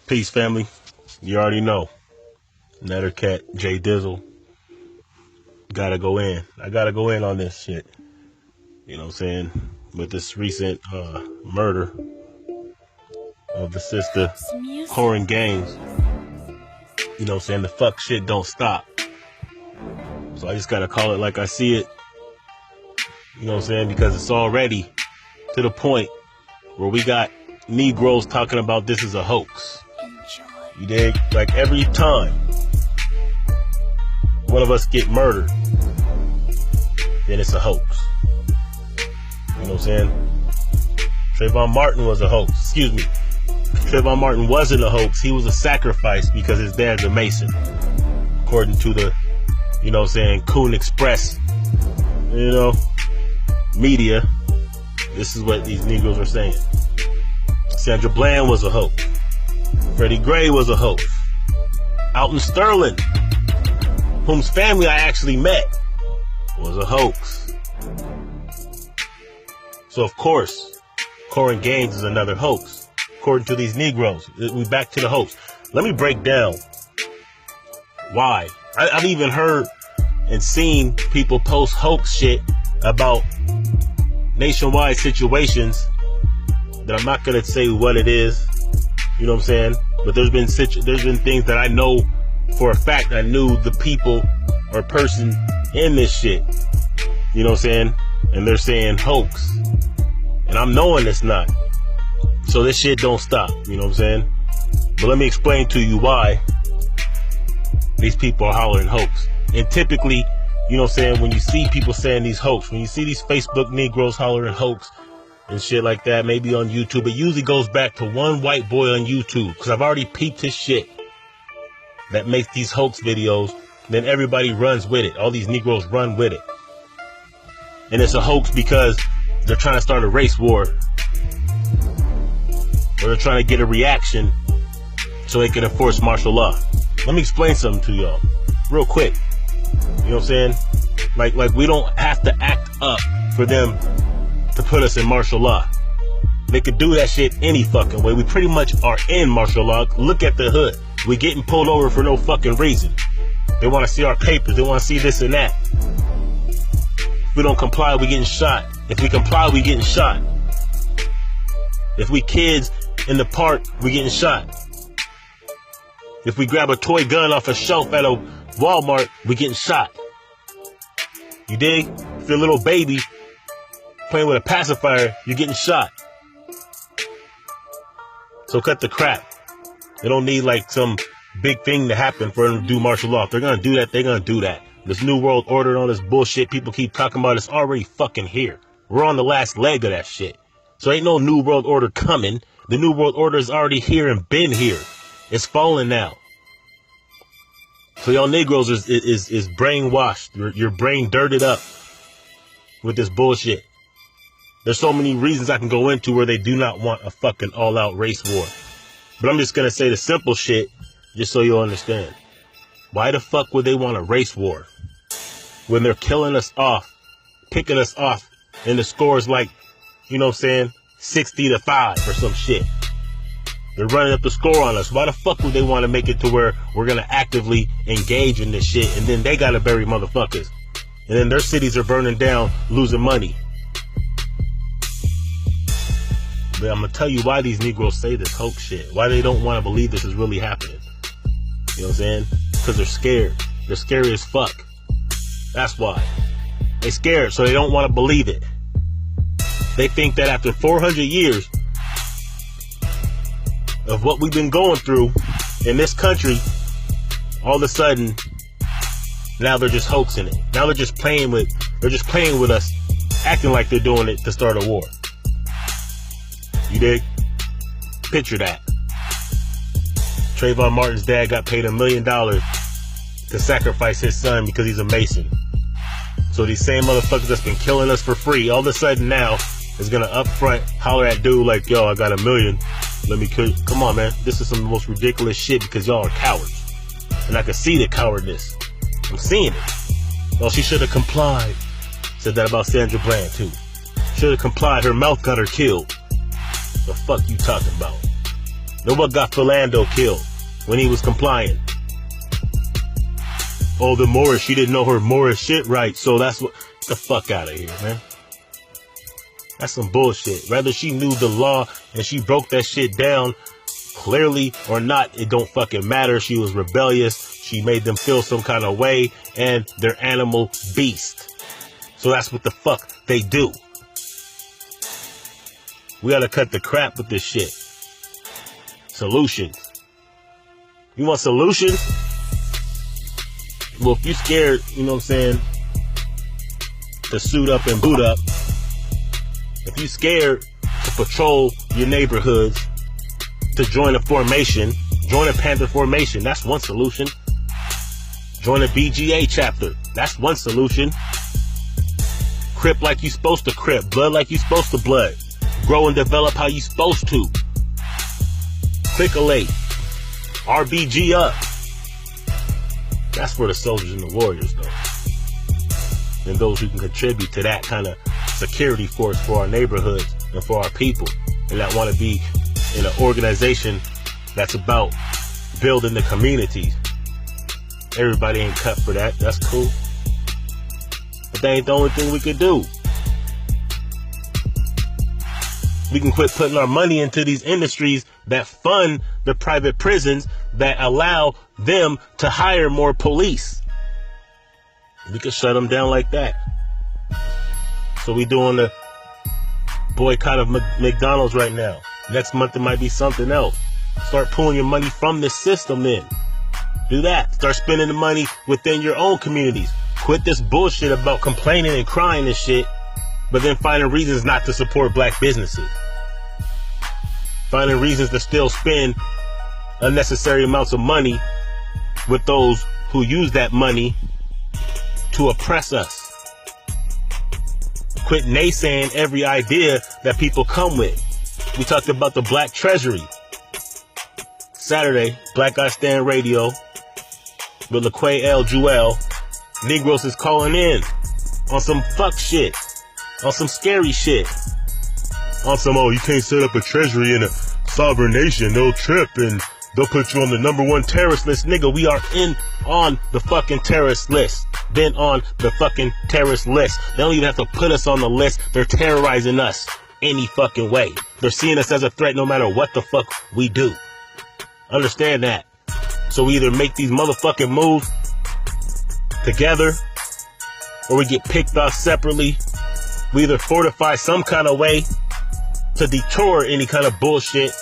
Peace, family. You already know. Nettercat, J Dizzle. Gotta go in. I gotta go in on this shit. You know what I'm saying? With this recent murder of the sister, Korryn Gaines. You know what I'm saying? The fuck shit don't stop. So I just gotta call it like I see it. You know what I'm saying? Because it's already to the point where we got Negroes talking about this as a hoax. You dig? Like every time one of us get murdered, then it's a hoax. You know what I'm saying? Trayvon Martin was a hoax. Excuse me. Trayvon Martin wasn't a hoax. He was a sacrifice because his dad's a Mason. According to the, you know what I'm saying, Coon Express, you know, media. This is what these Negroes are saying. Sandra Bland was a hoax. Freddie Gray was a hoax. Alton Sterling, whose family I actually met, was a hoax. So of course, Korryn Gaines is another hoax. According to these Negroes, we back to the hoax. Let me break down why. I've even heard and seen people post hoax shit about nationwide situations that I'm not gonna say what it is. You know what I'm saying? But there's been things that I know for a fact. I knew the people or person in this shit. You know what I'm saying? And they're saying hoax. And I'm knowing it's not. So this shit don't stop. You know what I'm saying? But let me explain to you why these people are hollering hoax. And typically, you know what I'm saying, when you see people saying these hoax, when you see these Facebook Negroes hollering hoax and shit like that, maybe on YouTube, it usually goes back to one white boy on YouTube, because I've already peeped his shit that makes these hoax videos. Then everybody runs with it. All these Negroes run with it. And it's a hoax because they're trying to start a race war, or they're trying to get a reaction so they can enforce martial law. Let me explain something to y'all real quick. You know what I'm saying? Like we don't have to act up for them to put us in martial law. They could do that shit any fucking way. We pretty much are in martial law. Look at the hood. We getting pulled over for no fucking reason. They want to see our papers. They want to see this and that. If we don't comply, we getting shot. If we comply, we getting shot. If we kids in the park, we getting shot. If we grab a toy gun off a shelf at a Walmart, we getting shot. You dig? If you're a little baby playing with a pacifier, you're getting shot. So cut the crap. They don't need like some big thing to happen for them to do martial law. If they're gonna do that, they're gonna do that. This new world order and all this bullshit people keep talking about, it's already fucking here. We're on the last leg of that shit. So ain't no new world order coming. The new world order is already here and been here. It's falling now. So y'all Negroes is brainwashed. Your brain dirted up with this bullshit. There's so many reasons I can go into where they do not want a fucking all-out race war. But I'm just gonna say the simple shit, just so you'll understand. Why the fuck would they want a race war when they're killing us off, picking us off, and the score's like, you know what I'm saying, 60-5 or some shit? They're running up the score on us. Why the fuck would they want to make it to where we're going to actively engage in this shit, and then they got to bury motherfuckers, and then their cities are burning down, losing money? But I'm going to tell you why these Negroes say this hoax shit. Why they don't want to believe this is really happening. You know what I'm saying? Because they're scared. They're scary as fuck. That's why. They're scared, so they don't want to believe it. They think that after 400 years of what we've been going through in this country, all of a sudden, now they're just hoaxing it. Now they're just playing with us, acting like they're doing it to start a war. You dig? Picture that. Trayvon Martin's dad got paid $1 million to sacrifice his son because he's a Mason. So these same motherfuckers that's been killing us for free, all of a sudden now is gonna up front holler at dude like, yo, I got $1 million. Let me kill you. Come on, man. This is some of the most ridiculous shit because y'all are cowards. And I can see the cowardness. I'm seeing it. Well, she should have complied. Said that about Sandra Bland, too. Should have complied. Her mouth got her killed. The fuck you talking about? Then what got Philando killed when he was complying? Oh, the Morris, she didn't know her Morris shit right, so that's what. Get the fuck out of here, man. That's some bullshit. Whether she knew the law and she broke that shit down clearly or not, it don't fucking matter. She was rebellious. She made them feel some kind of way, and they're animal beast. So that's what the fuck they do. We gotta cut the crap with this shit. Solutions. You want solutions? Well, if you scared, you know what I'm saying, to suit up and boot up, if you scared to patrol your neighborhoods, to join a formation, join a Panther formation, that's one solution. Join a BGA chapter, that's one solution. Crip like you supposed to crip, blood like you supposed to blood. Grow and develop how you supposed to. Quick-a-late. RBG up. That's for the soldiers and the warriors, though. And those who can contribute to that kind of security force for our neighborhoods and for our people. And that want to be in an organization that's about building the communities. Everybody ain't cut for that. That's cool. But that ain't the only thing we could do. We can quit putting our money into these industries that fund the private prisons that allow them to hire more police. We can shut them down like that. So we doing the boycott of McDonald's right now. Next month it might be something else. Start pulling your money from the system then. Do that. Start spending the money within your own communities. Quit this bullshit about complaining and crying and shit, but then finding reasons not to support black businesses. Finding reasons to still spend unnecessary amounts of money with those who use that money to oppress us. Quit naysaying every idea that people come with. We talked about the Black Treasury. Saturday, Black Guy Stand Radio with LaQuay L. Jewel. Negroes is calling in on some fuck shit. On some scary shit. On some, oh, you can't set up a treasury in a sovereign nation. They'll trip and they'll put you on the #1 terrorist list. Nigga, we are on the fucking terrorist list. Been on the fucking terrorist list. They don't even have to put us on the list. They're terrorizing us any fucking way. They're seeing us as a threat no matter what the fuck we do. Understand that. So we either make these motherfucking moves together or we get picked off separately. We either fortify some kind of way to detour any kind of bullshit,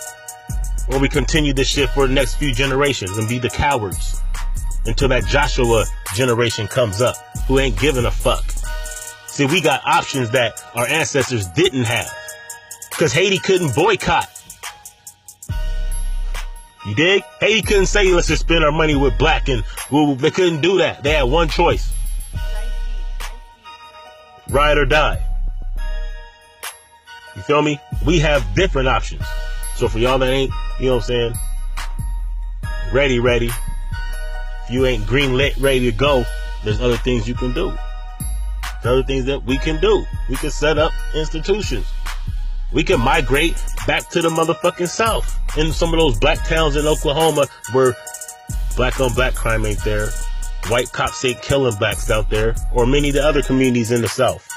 or we continue this shit for the next few generations and be the cowards until that Joshua generation comes up who ain't giving a fuck. See, we got options that our ancestors didn't have because Haiti couldn't boycott. You dig? Haiti couldn't say, let's just spend our money with black, and they couldn't do that. They had one choice. Ride or die. You feel me? We have different options. So for y'all that ain't, you know what I'm saying, ready, if you ain't green lit, ready to go, there's other things you can do. There's other things that we can do. We can set up institutions. We can migrate back to the motherfucking South. In some of those black towns in Oklahoma where black on black crime ain't there. White cops ain't killing blacks out there. Or many of the other communities in the South.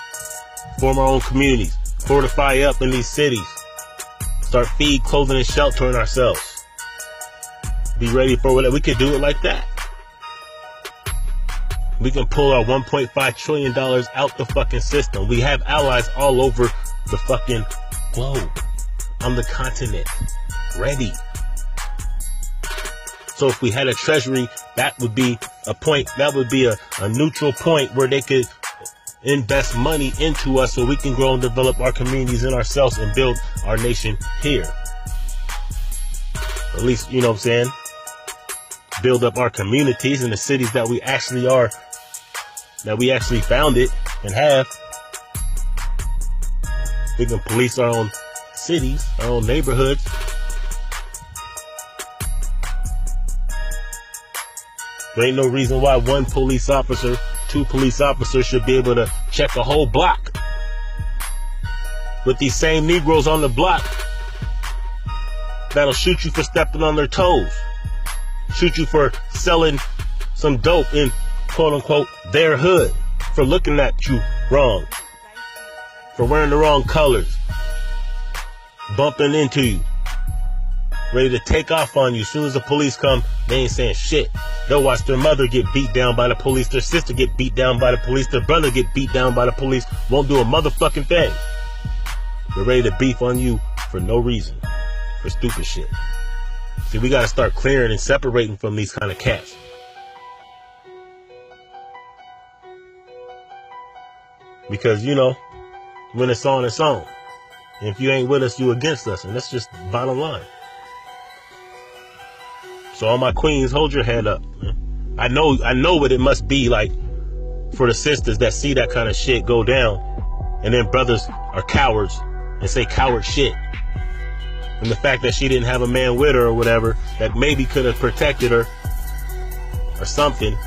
Form our own communities. Fortify up in these cities. Start feed, clothing, and sheltering ourselves. Be ready for whatever. We can do it like that. We can pull our $1.5 trillion out the fucking system. We have allies all over the fucking globe. On the continent. Ready. So if we had a treasury, that would be a point. That would be a neutral point where they could invest money into us so we can grow and develop our communities and ourselves and build our nation here. At least, you know what I'm saying? Build up our communities in the cities that we actually are, that we actually founded and have. We can police our own cities, our own neighborhoods. There ain't no reason why one police officer, two police officers should be able to check a whole block. With these same Negroes on the block, that'll shoot you for stepping on their toes. Shoot you for selling some dope in, quote unquote, their hood. For looking at you wrong. For wearing the wrong colors. Bumping into you. Ready to take off on you. As soon as the police come, they ain't saying shit. They'll watch their mother get beat down by the police, their sister get beat down by the police, their brother get beat down by the police. Won't do a motherfucking thing. They're ready to beef on you for no reason. For stupid shit. See, we gotta start clearing and separating from these kind of cats. Because, you know, when it's on, it's on. And if you ain't with us, you against us. And that's just bottom line. So all my queens, hold your head up. I know what it must be like for the sisters that see that kind of shit go down. And then brothers are cowards and say coward shit. And the fact that she didn't have a man with her or whatever, that maybe could have protected her or something.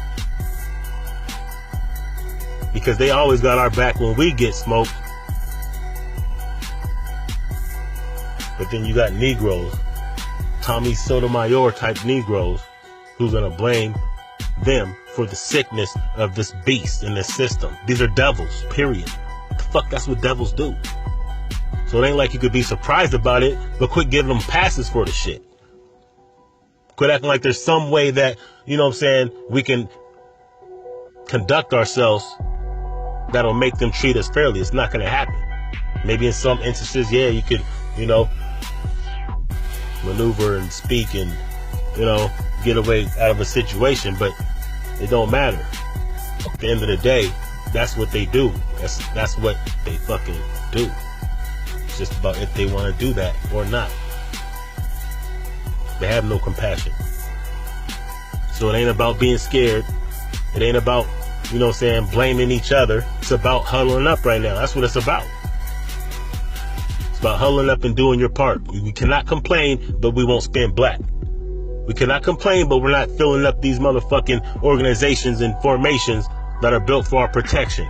Because they always got our back when we get smoked. But then you got Negroes, Tommy Sotomayor type Negroes, who's gonna blame them for the sickness of this beast in this system. These are devils, period. What the fuck, that's what devils do. So it ain't like you could be surprised about it, but quit giving them passes for the shit. Quit acting like there's some way that, you know what I'm saying, we can conduct ourselves that'll make them treat us fairly. It's not going to happen. Maybe in some instances, yeah, you could, you know, maneuver and speak and, you know, get away out of a situation, but it don't matter. At the end of the day, that's what they do. That's what they fucking do. It's just about if they want to do that or not. They have no compassion. So it ain't about being scared. It ain't about, you know what I'm saying, blaming each other. It's about huddling up right now. That's what it's about. It's about huddling up and doing your part. We cannot complain, but we won't spin black. We cannot complain, but we're not filling up these motherfucking organizations and formations that are built for our protection.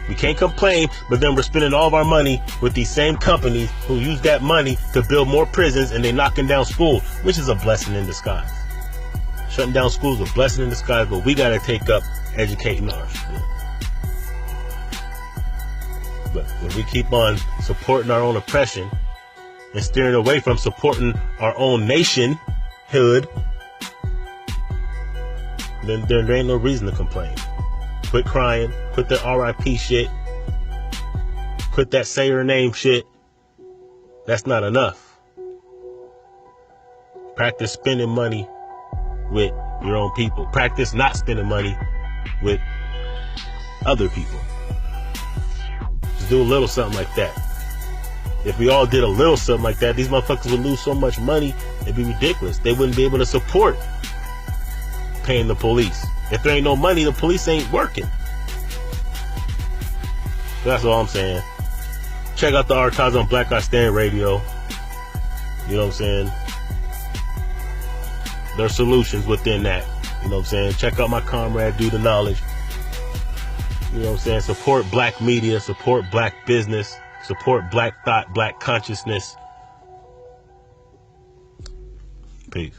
We can't complain, but then we're spending all of our money with these same companies who use that money to build more prisons, and they're knocking down schools, which is a blessing in disguise. Shutting down schools is a blessing in disguise, but we got to take up educating ours. But if we keep on supporting our own oppression and steering away from supporting our own nationhood, then there ain't no reason to complain. Quit crying. Quit that RIP shit. Quit that say her name shit. That's not enough. Practice spending money with your own people. Practice not spending money with other people. Just do a little something like that. If we all did a little something like that, these motherfuckers would lose so much money, it'd be ridiculous. They wouldn't be able to support paying the police. If there ain't no money, the police ain't working. That's all I'm saying. Check out the archives on Black Guy Stand Radio. You know what I'm saying? There's solutions within that. You know what I'm saying? Check out my comrade, Do the Knowledge. You know what I'm saying? Support black media, support black business, support black thought, black consciousness. Peace.